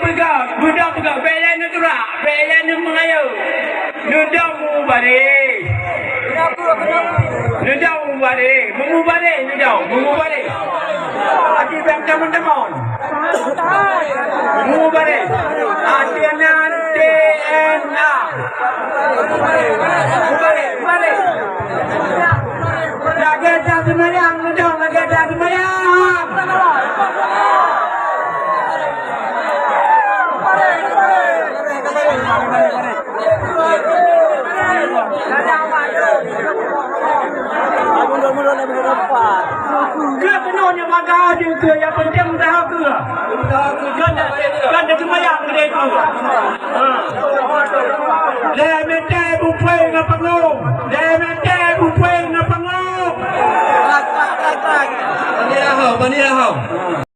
budak pegang belen tu rak, belen ni mengayu. Nudang mubare. Nudang mubare, mubare. Ati bang teman-teman. Mubare. Ati nanti enak. Mubare. Lagi dah semayang, nudang lagi dah semayang. Ke penuhnya maka dia ke yang penting dah ke. Kan dia semayang dia ke. Le mete bupai ngapangong. Bani dah hau.